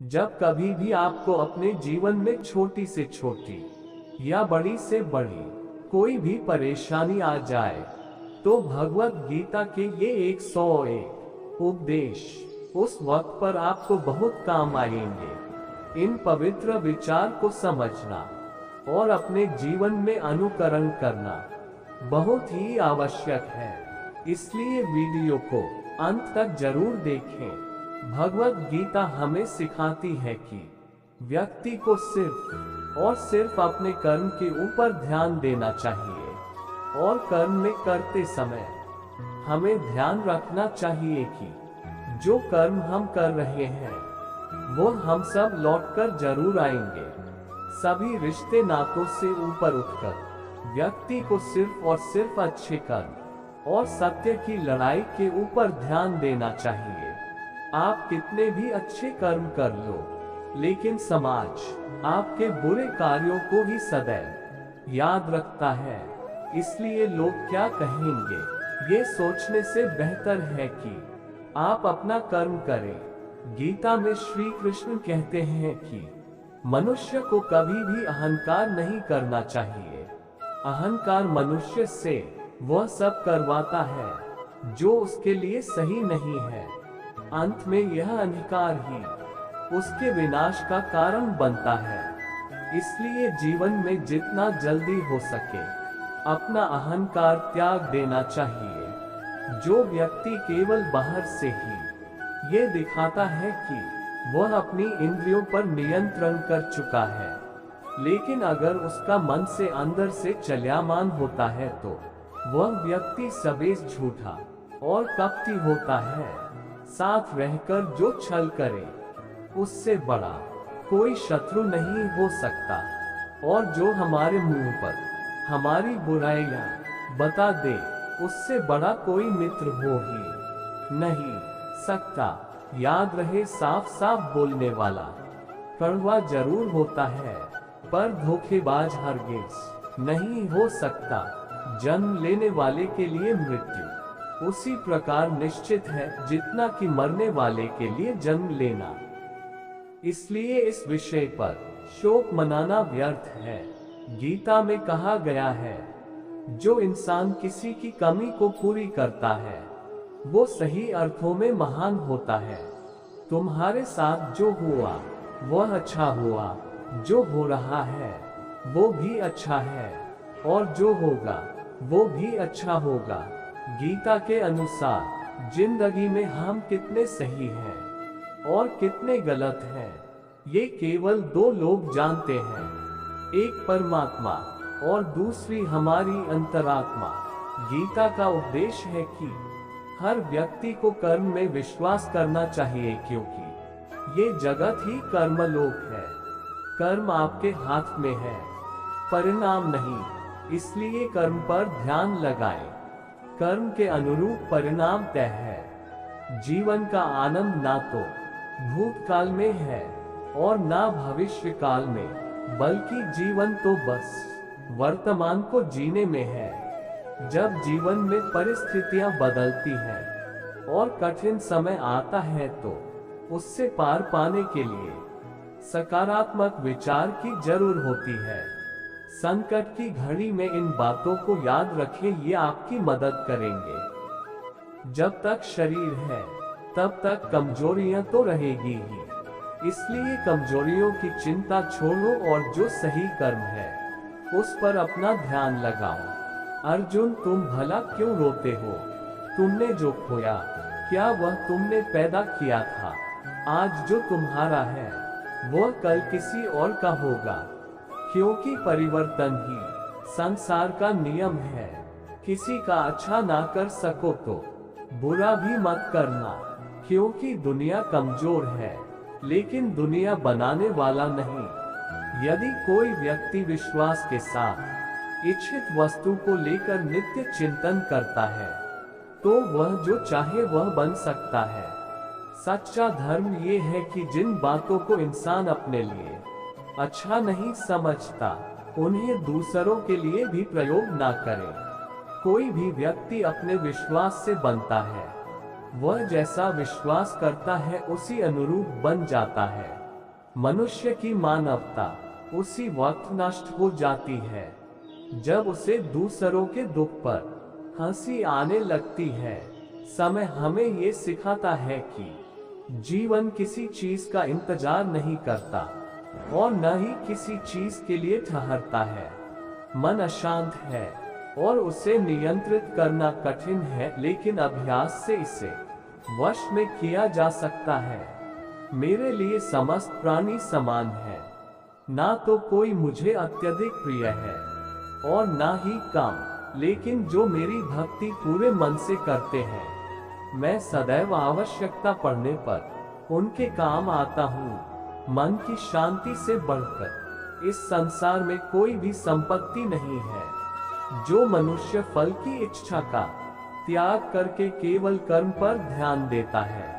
जब कभी भी आपको अपने जीवन में छोटी से छोटी या बड़ी से बड़ी कोई भी परेशानी आ जाए, तो भगवत गीता के ये 101 उपदेश उस वक्त पर आपको बहुत काम आएंगे। इन पवित्र विचार को समझना और अपने जीवन में अनुकरण करना बहुत ही आवश्यक है, इसलिए वीडियो को अंत तक जरूर देखें। भगवत गीता हमें सिखाती है कि व्यक्ति को सिर्फ और सिर्फ अपने कर्म के ऊपर ध्यान देना चाहिए और कर्म में करते समय हमें ध्यान रखना चाहिए कि जो कर्म हम कर रहे हैं वो हम सब लौटकर जरूर आएंगे। सभी रिश्ते नातों से ऊपर उठकर व्यक्ति को सिर्फ और सिर्फ अच्छे कर्म और सत्य की लड़ाई के ऊपर ध्यान देना चाहिए। आप कितने भी अच्छे कर्म कर लो, लेकिन समाज आपके बुरे कार्यों को ही सदैव याद रखता है, इसलिए लोग क्या कहेंगे ये सोचने से बेहतर है कि आप अपना कर्म करें। गीता में श्री कृष्ण कहते हैं कि मनुष्य को कभी भी अहंकार नहीं करना चाहिए। अहंकार मनुष्य से वह सब करवाता है जो उसके लिए सही नहीं है। अंत में यह अहंकार ही उसके विनाश का कारण बनता है। इसलिए जीवन में जितना जल्दी हो सके अपना अहंकार त्याग देना चाहिए। जो व्यक्ति केवल बाहर से ही ये दिखाता है कि वह अपनी इंद्रियों पर नियंत्रण कर चुका है, लेकिन अगर उसका मन से अंदर से चलयामान होता है तो वह व्यक्ति सवेस झूठा और कपटी होता है। साथ रहकर जो छल करे उससे बड़ा कोई शत्रु नहीं हो सकता, और जो हमारे मुंह पर हमारी बुराइयां बता दे उससे बड़ा कोई मित्र हो ही नहीं सकता। याद रहे, साफ साफ बोलने वाला कड़वा जरूर होता है पर धोखेबाज हरगिज नहीं हो सकता। जन्म लेने वाले के लिए मृत्यु उसी प्रकार निश्चित है जितना कि मरने वाले के लिए जन्म लेना। इसलिए इस विषय पर शोक मनाना व्यर्थ है। गीता में कहा गया है, जो इंसान किसी की कमी को पूरी करता है वो सही अर्थों में महान होता है। तुम्हारे साथ जो हुआ वह अच्छा हुआ, जो हो रहा है वो भी अच्छा है, और जो होगा वो भी अच्छा होगा। गीता के अनुसार जिंदगी में हम कितने सही हैं और कितने गलत हैं ये केवल दो लोग जानते हैं, एक परमात्मा और दूसरी हमारी अंतरात्मा। गीता का उपदेश है कि हर व्यक्ति को कर्म में विश्वास करना चाहिए, क्योंकि ये जगत ही कर्मलोक है। कर्म आपके हाथ में है, परिणाम नहीं, इसलिए कर्म पर ध्यान लगाएं। कर्म के अनुरूप परिणाम तय है। जीवन का आनंद ना तो भूतकाल में है और ना भविष्य काल में, बल्कि जीवन तो बस वर्तमान को जीने में है। जब जीवन में परिस्थितियां बदलती हैं और कठिन समय आता है तो उससे पार पाने के लिए सकारात्मक विचार की जरूर होती है। संकट की घड़ी में इन बातों को याद रखें, ये आपकी मदद करेंगे। जब तक शरीर है तब तक कमजोरियां तो रहेगी ही, इसलिए कमजोरियों की चिंता छोड़ो और जो सही कर्म है उस पर अपना ध्यान लगाओ। अर्जुन, तुम भला क्यों रोते हो? तुमने जो खोया क्या वह तुमने पैदा किया था? आज जो तुम्हारा है वह कल किसी और का होगा, क्योंकि परिवर्तन ही संसार का नियम है। किसी का अच्छा ना कर सको तो बुरा भी मत करना, क्योंकि दुनिया कमजोर है लेकिन दुनिया बनाने वाला नहीं। यदि कोई व्यक्ति विश्वास के साथ इच्छित वस्तु को लेकर नित्य चिंतन करता है तो वह जो चाहे वह बन सकता है। सच्चा धर्म ये है कि जिन बातों को इंसान अपने लिए अच्छा नहीं समझता उन्हें दूसरों के लिए भी प्रयोग ना करे। कोई भी व्यक्ति अपने विश्वास से बनता है, वह जैसा विश्वास करता है उसी अनुरूप बन जाता है। मनुष्य की मानवता उसी वक्त नष्ट हो जाती है जब उसे दूसरों के दुख पर हंसी आने लगती है। समय हमें ये सिखाता है कि जीवन किसी चीज का इंतजार नहीं करता और न ही किसी चीज के लिए ठहरता है। मन अशांत है और उसे नियंत्रित करना कठिन है, लेकिन अभ्यास से इसे वश में किया जा सकता है। मेरे लिए समस्त प्राणी समान है, ना तो कोई मुझे अत्यधिक प्रिय है और ना ही कम, लेकिन जो मेरी भक्ति पूरे मन से करते हैं, मैं सदैव आवश्यकता पड़ने पर उनके काम आता हूँ। मन की शांति से बढ़कर इस संसार में कोई भी संपत्ति नहीं है। जो मनुष्य फल की इच्छा का त्याग करके केवल कर्म पर ध्यान देता है,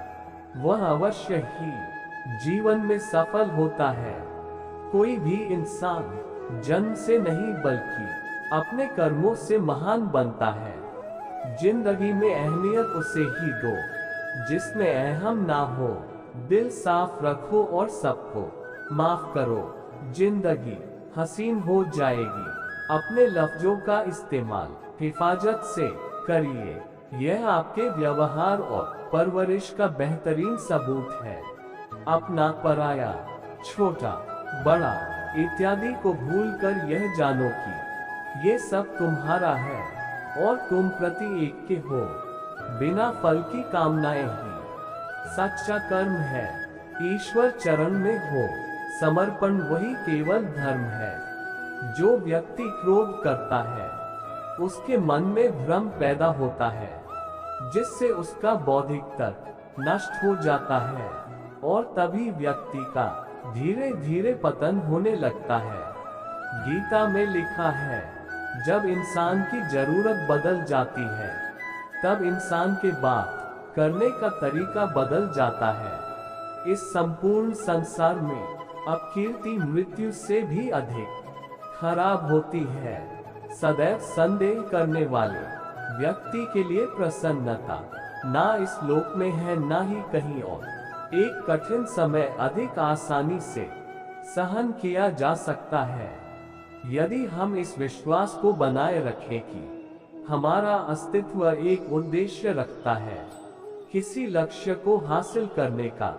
वह अवश्य ही जीवन में सफल होता है। कोई भी इंसान जन्म से नहीं बल्कि अपने कर्मों से महान बनता है। जिंदगी में अहमियत उसे ही दो जिसमें अहम ना हो। दिल साफ रखो और सबको माफ करो। जिंदगी हसीन हो जाएगी। अपने लफ्जों का इस्तेमाल हिफाजत से करिए। यह आपके व्यवहार और परवरिश का बेहतरीन सबूत है। अपना, पराया, छोटा, बड़ा इत्यादि को भूलकर यह जानो कि ये सब तुम्हारा है और तुम प्रति एक के हो। बिना फल की कामनाएं ही सच्चा कर्म है। ईश्वर चरण में हो समर्पण वही केवल धर्म है। जो व्यक्ति क्रोध करता है उसके मन में भ्रम पैदा होता है, जिससे उसका बौद्धिक तर्क नष्ट हो जाता है और तभी व्यक्ति का धीरे धीरे पतन होने लगता है। गीता में लिखा है, जब इंसान की जरूरत बदल जाती है तब इंसान के बात करने का तरीका बदल जाता है। इस संपूर्ण संसार में अब कीर्ति मृत्यु से भी अधिक खराब होती है। सदैव संदेह करने वाले व्यक्ति के लिए प्रसन्नता ना इस लोक में है ना ही कहीं और। एक कठिन समय अधिक आसानी से सहन किया जा सकता है यदि हम इस विश्वास को बनाए रखें कि हमारा अस्तित्व एक उद्देश्य रखता है। किसी लक्ष्य को हासिल करने का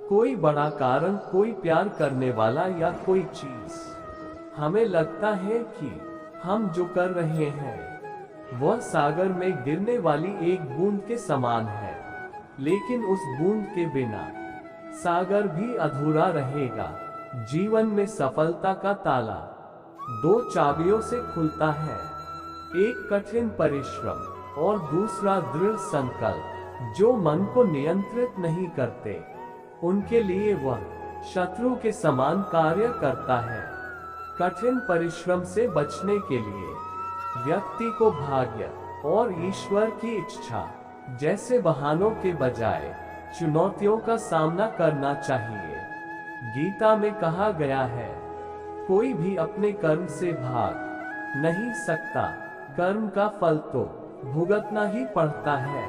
कोई बड़ा कारण, कोई प्यार करने वाला या कोई चीज। हमें लगता है कि हम जो कर रहे हैं वह सागर में गिरने वाली एक बूंद के समान है, लेकिन उस बूंद के बिना सागर भी अधूरा रहेगा। जीवन में सफलता का ताला दो चाबियों से खुलता है, एक कठिन परिश्रम और दूसरा दृढ़ संकल्प। जो मन को नियंत्रित नहीं करते उनके लिए वह शत्रु के समान कार्य करता है। कठिन परिश्रम से बचने के लिए व्यक्ति को भाग्य और ईश्वर की इच्छा जैसे बहानों के बजाय चुनौतियों का सामना करना चाहिए। गीता में कहा गया है, कोई भी अपने कर्म से भाग नहीं सकता, कर्म का फल तो भुगतना ही पड़ता है।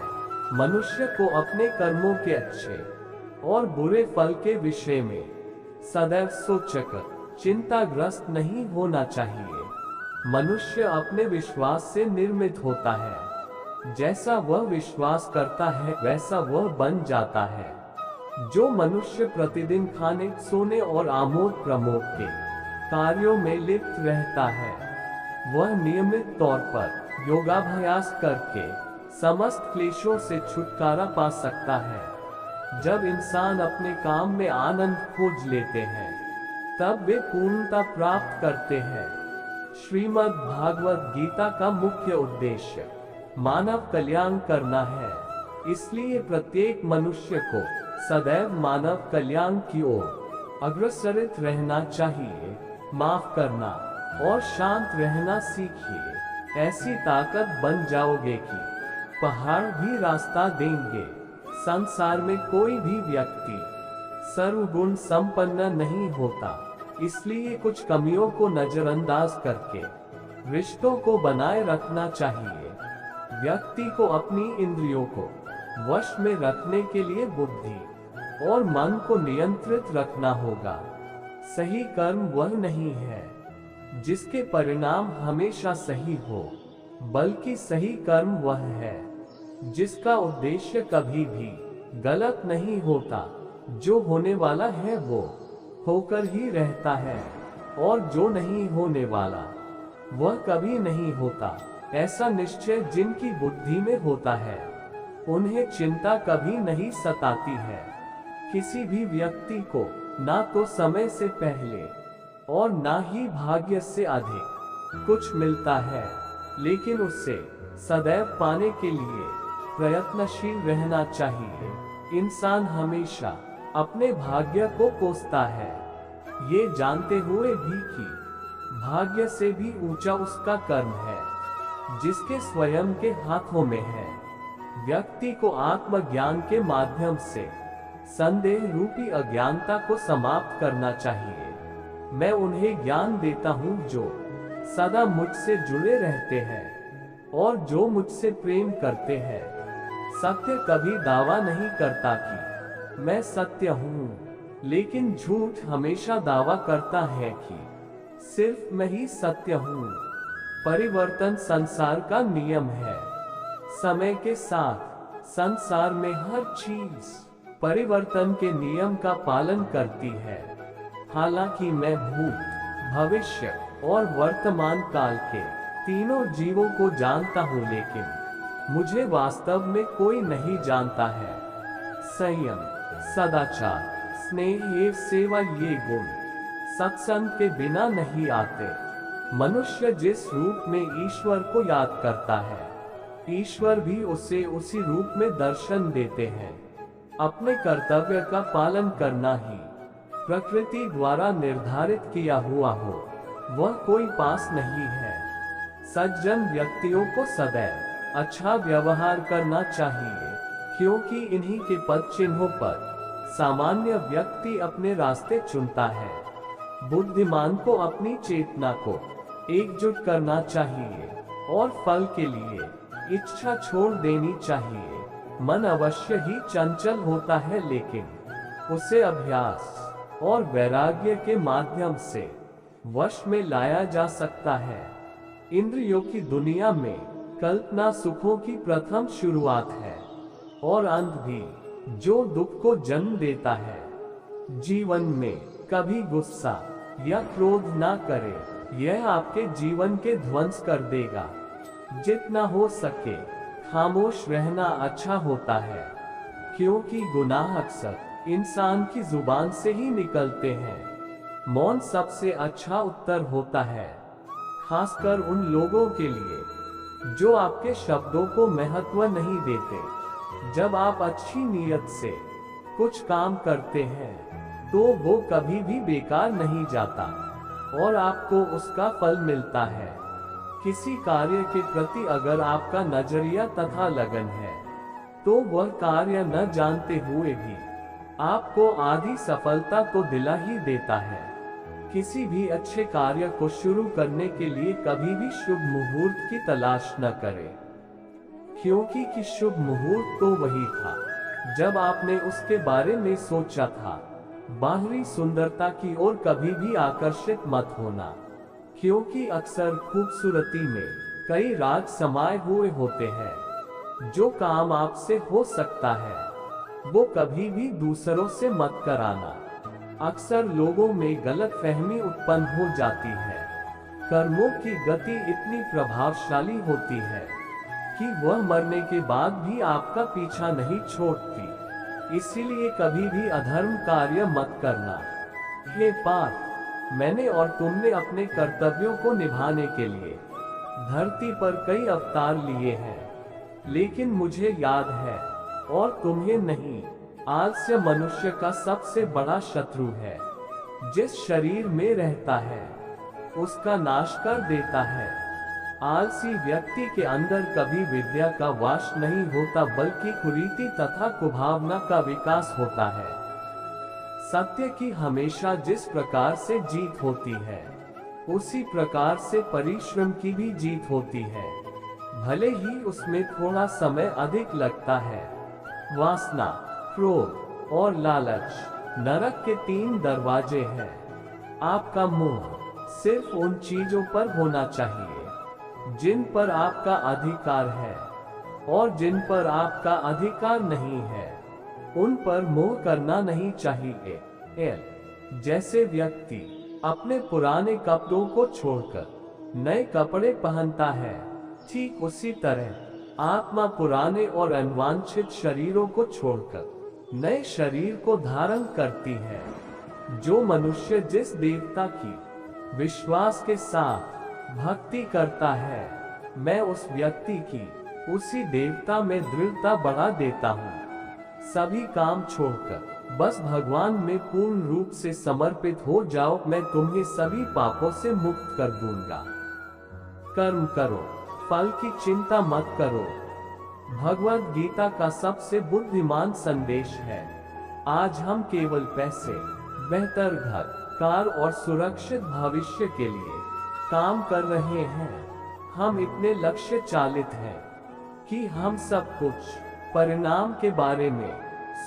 मनुष्य को अपने कर्मों के अच्छे और बुरे फल के विषय में सदैव सोचकर चिंताग्रस्त नहीं होना चाहिए। मनुष्य अपने विश्वास से निर्मित होता है। जैसा वह विश्वास करता है वैसा वह बन जाता है। जो मनुष्य प्रतिदिन खाने, सोने और आमोद प्रमोद के कार्यों में लिप्त रहता है वह नियमित तौर पर योगाभ्यास करके समस्त क्लेशों से छुटकारा पा सकता है। जब इंसान अपने काम में आनंद खोज लेते हैं तब वे पूर्णता प्राप्त करते हैं। श्रीमद् भागवत गीता का मुख्य उद्देश्य मानव कल्याण करना है, इसलिए प्रत्येक मनुष्य को सदैव मानव कल्याण की ओर अग्रसरित रहना चाहिए। माफ करना और शांत रहना सीखिए। ऐसी ताकत बन जाओगे कि पहाड़ भी रास्ता देंगे। संसार में कोई भी व्यक्ति सर्वगुण संपन्न नहीं होता, इसलिए कुछ कमियों को नजरअंदाज करके रिश्तों को बनाए रखना चाहिए। व्यक्ति को अपनी इंद्रियों को वश में रखने के लिए बुद्धि और मन को नियंत्रित रखना होगा। सही कर्म वह नहीं है जिसके परिणाम हमेशा सही हो, बल्कि सही कर्म वह है जिसका उद्देश्य कभी भी गलत नहीं होता। जो होने वाला है वो होकर ही रहता है, और जो नहीं होने वाला वह कभी नहीं होता। ऐसा निश्चय जिनकी बुद्धि में होता है, उन्हें चिंता कभी नहीं सताती है। किसी भी व्यक्ति को ना तो समय से पहले और ना ही भाग्य से अधिक कुछ मिलता है, लेकिन उससे सदैव पाने के लिए प्रयत्नशील रहना चाहिए। इंसान हमेशा अपने भाग्य को कोसता है, ये जानते हुए भी कि भाग्य से भी ऊंचा उसका कर्म है जिसके स्वयं के हाथों में है। व्यक्ति को आत्मज्ञान के माध्यम से संदेह रूपी अज्ञानता को समाप्त करना चाहिए। मैं उन्हें ज्ञान देता हूँ जो सदा मुझसे जुड़े रहते हैं और जो मुझसे प्रेम करते हैं। सत्य कभी दावा नहीं करता कि मैं सत्य हूँ, लेकिन झूठ हमेशा दावा करता है कि सिर्फ मैं ही सत्य हूँ। परिवर्तन संसार का नियम है। समय के साथ संसार में हर चीज परिवर्तन के नियम का पालन करती है। हालांकि मैं भूत, भविष्य और वर्तमान काल के तीनों जीवों को जानता हूँ, लेकिन मुझे वास्तव में कोई नहीं जानता है। संयम, सदाचार, स्नेह एवं सेवा ये गुण सत्संग के बिना नहीं आते। मनुष्य जिस रूप में ईश्वर को याद करता है, ईश्वर भी उसे उसी रूप में दर्शन देते हैं। अपने कर्तव्य का पालन करना ही प्रकृति द्वारा निर्धारित किया हुआ हो, वह कोई पास नहीं है। सज्जन व्यक्तियों को सदैव अच्छा व्यवहार करना चाहिए, क्योंकि इन्हीं के पद चिन्हों पर सामान्य व्यक्ति अपने रास्ते चुनता है। बुद्धिमान को अपनी चेतना को एकजुट करना चाहिए और फल के लिए इच्छा छोड़ देनी चाहिए। मन अवश्य ही चंचल होता है, लेकिन उसे अभ्यास और वैराग्य के माध्यम से वश में लाया जा सकता है। इंद्रियों की दुनिया में कल्पना सुखों की प्रथम शुरुआत है और अंत भी, जो दुख को जन्म देता है। जीवन में कभी गुस्सा या क्रोध ना करे, यह आपके जीवन के ध्वंस कर देगा। जितना हो सके खामोश रहना अच्छा होता है, क्योंकि गुनाह अक्सर इंसान की जुबान से ही निकलते हैं। मौन सबसे अच्छा उत्तर होता है, खासकर उन लोगों के लिए जो आपके शब्दों को महत्व नहीं देते। जब आप अच्छी नीयत से कुछ काम करते हैं, तो वो कभी भी बेकार नहीं जाता और आपको उसका फल मिलता है। किसी कार्य के प्रति अगर आपका नजरिया तथा लगन है, तो वह कार्य न जानते हुए भी आपको आधी सफलता तो दिला ही देता है। किसी भी अच्छे कार्य को शुरू करने के लिए कभी भी शुभ मुहूर्त की तलाश न करें, क्योंकि कि शुभ मुहूर्त तो वही था जब आपने उसके बारे में सोचा था। बाहरी सुंदरता की ओर कभी भी आकर्षित मत होना, क्योंकि अक्सर खूबसूरती में कई राज समाये हुए होते हैं। जो काम आपसे हो सकता है, वो कभी भी दूसरों से मत कराना। अक्सर लोगों में गलतफहमी उत्पन्न हो जाती है। कर्मों की गति इतनी प्रभावशाली होती है कि वह मरने के बाद भी आपका पीछा नहीं छोड़ती। इसीलिए कभी भी अधर्म कार्य मत करना। हे पार्थ, मैंने और तुमने अपने कर्तव्यों को निभाने के लिए धरती पर कई अवतार लिए हैं, लेकिन मुझे याद है और तुम्हें नहीं। आलस्य मनुष्य का सबसे बड़ा शत्रु है। जिस शरीर में रहता है, उसका नाश कर देता है। आलसी व्यक्ति के अंदर कभी विद्या का वास नहीं होता, बल्कि कुरीति तथा कुभावना का विकास होता है। सत्य की हमेशा जिस प्रकार से जीत होती है, उसी प्रकार से परिश्रम की भी जीत होती है, भले ही उसमें थोड़ा समय अधिक लगता है। वासना, क्रोध, और लालच नरक के 3 दरवाजे हैं। आपका मुंह सिर्फ उन चीजों पर होना चाहिए जिन पर आपका अधिकार है, और जिन पर आपका अधिकार नहीं है उन पर मोह करना नहीं चाहिए। जैसे व्यक्ति अपने पुराने कपड़ों को छोड़कर नए कपड़े पहनता है, ठीक उसी तरह आत्मा पुराने और अनवांछित शरीरों को छोड़कर नए शरीर को धारण करती है। जो मनुष्य जिस देवता की विश्वास के साथ भक्ति करता है, मैं उस व्यक्ति की उसी देवता में दृढ़ता बढ़ा देता हूँ। सभी काम छोड़कर बस भगवान में पूर्ण रूप से समर्पित हो जाओ, मैं तुम्हें सभी पापों से मुक्त कर दूंगा। कर्म करो, फल की चिंता मत करो। भगवद गीता का सबसे बुद्धिमान संदेश है। आज हम केवल पैसे, बेहतर घर, कार और सुरक्षित भविष्य के लिए काम कर रहे हैं। हम इतने लक्ष्य चालित हैं कि हम सब कुछ परिणाम के बारे में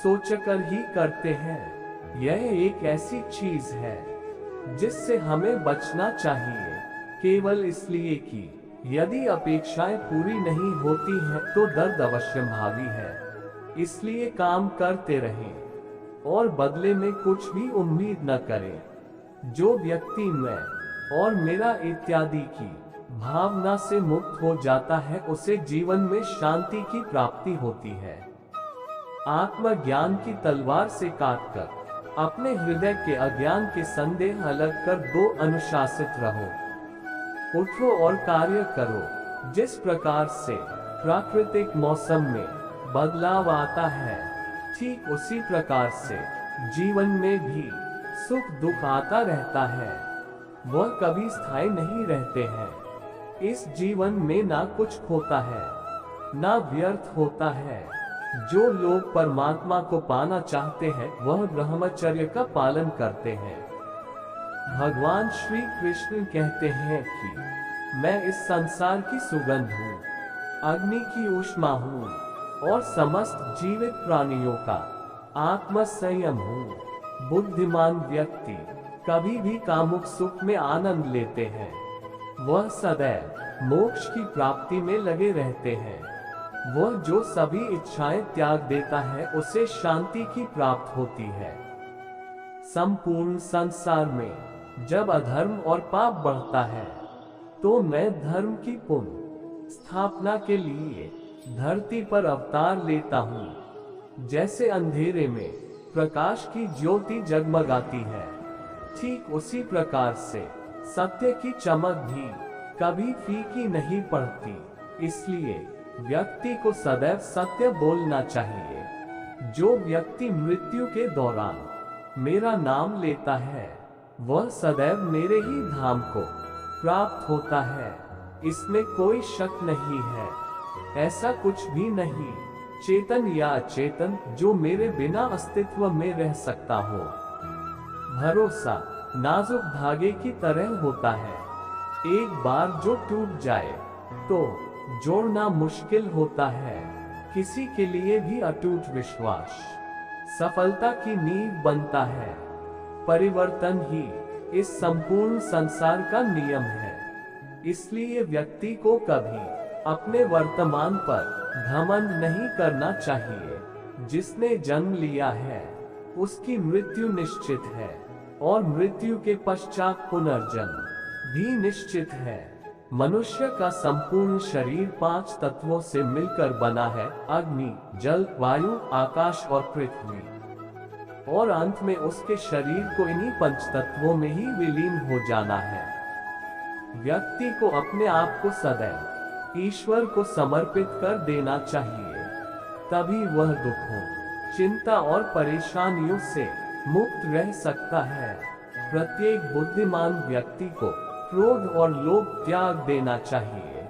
सोचकर ही करते हैं। यह एक ऐसी चीज है जिससे हमें बचना चाहिए, केवल इसलिए कि यदि अपेक्षाएं पूरी नहीं होती हैं तो दर्द अवश्य भावी है। इसलिए काम करते रहें और बदले में कुछ भी उम्मीद न करें। जो व्यक्ति मैं और मेरा इत्यादि की भावना से मुक्त हो जाता है, उसे जीवन में शांति की प्राप्ति होती है। आत्मज्ञान की तलवार से काटकर अपने हृदय के अज्ञान के संदेह अलग कर दो। अनुशासित रहो, उठो और कार्य करो। जिस प्रकार से प्राकृतिक मौसम में बदलाव आता है, ठीक उसी प्रकार से जीवन में भी सुख दुख आता रहता है। वह कभी स्थायी नहीं रहते हैं। इस जीवन में ना कुछ होता है, ना व्यर्थ होता है। जो लोग परमात्मा को पाना चाहते हैं, वह ब्रह्मचर्य का पालन करते हैं। भगवान श्री कृष्ण कहते हैं कि मैं इस संसार की सुगंध हूँ, अग्नि की ऊष्मा हूँ और समस्त जीवित प्राणियों का आत्म संयम हूँ। बुद्धिमान व्यक्ति कभी भी कामुक सुख में आनंद लेते हैं। वह सदैव मोक्ष की प्राप्ति में लगे रहते हैं। वह जो सभी इच्छाएं त्याग देता है, उसे शांति की प्राप्त होती है। संपूर्ण संसार में जब अधर्म और पाप बढ़ता है, तो मैं धर्म की पुनः स्थापना के लिए धरती पर अवतार लेता हूँ। जैसे अंधेरे में प्रकाश की ज्योति जगमगाती है, ठीक उसी प्रकार से सत्य की चमक भी कभी फीकी नहीं पड़ती। इसलिए व्यक्ति को सदैव सत्य बोलना चाहिए। जो व्यक्ति मृत्यु के दौरान मेरा नाम लेता है, वह सदैव मेरे ही धाम को प्राप्त होता है। इसमें कोई शक नहीं है। ऐसा कुछ भी नहीं, चेतन या अचेतन, जो मेरे बिना अस्तित्व में रह सकता हो। भरोसा नाजुक धागे की तरह होता है। एक बार जो टूट जाए तो जोड़ना मुश्किल होता है। किसी के लिए भी अटूट विश्वास सफलता की नींव बनता है। परिवर्तन ही इस संपूर्ण संसार का नियम है। इसलिए व्यक्ति को कभी अपने वर्तमान पर घमंड नहीं करना चाहिए। जिसने जन्म लिया है, उसकी मृत्यु निश्चित है, और मृत्यु के पश्चात पुनर्जन्म भी निश्चित है। मनुष्य का संपूर्ण शरीर 5 तत्वों से मिलकर बना है: अग्नि, जल, वायु, आकाश और पृथ्वी। और अंत में उसके शरीर को इन्हीं 5 तत्वों में ही विलीन हो जाना है। व्यक्ति को अपने आप को सदैव ईश्वर को समर्पित कर देना चाहिए। तभी वह दुखों, चिंता और परेशानियों से मुक्त रह सकता है। प्रत्येक बुद्धिमान व्यक्ति को क्रोध और लोभ त्याग देना चाहिए,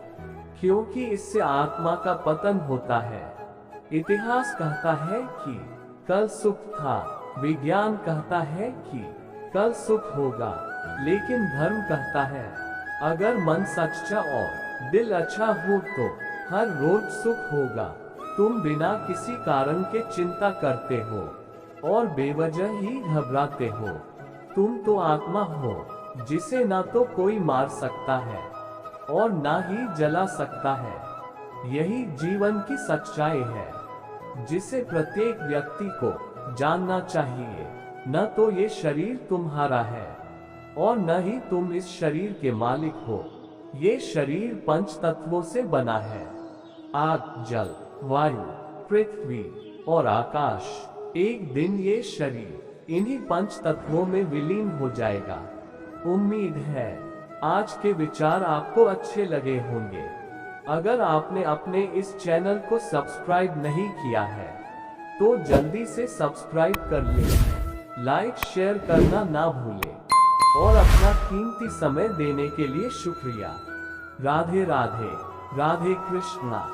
क्योंकि इससे आत्मा का पतन होता है। इतिहास कहता है कि कल सुख था, विज्ञान कहता है कि कल सुख होगा, लेकिन धर्म कहता है अगर मन सच्चा और दिल अच्छा हो तो हर रोज सुख होगा। तुम बिना किसी कारण के चिंता करते हो, और बेवजह ही घबराते हो। तुम तो आत्मा हो जिसे ना तो कोई मार सकता है और ना ही जला सकता है। यही जीवन की सच्चाई है जिसे प्रत्येक व्यक्ति को जानना चाहिए। न तो ये शरीर तुम्हारा है और न ही तुम इस शरीर के मालिक हो। ये शरीर पंच तत्वों से बना है, आग, जल, वायु, पृथ्वी और आकाश। एक दिन ये शरीर इन्हीं पंच तत्वों में विलीन हो जाएगा। उम्मीद है आज के विचार आपको अच्छे लगे होंगे। अगर आपने अपने इस चैनल को सब्सक्राइब नहीं किया है तो जल्दी से सब्सक्राइब कर लें। लाइक शेयर करना ना भूलें और अपना कीमती समय देने के लिए शुक्रिया। राधे राधे, राधे कृष्णा।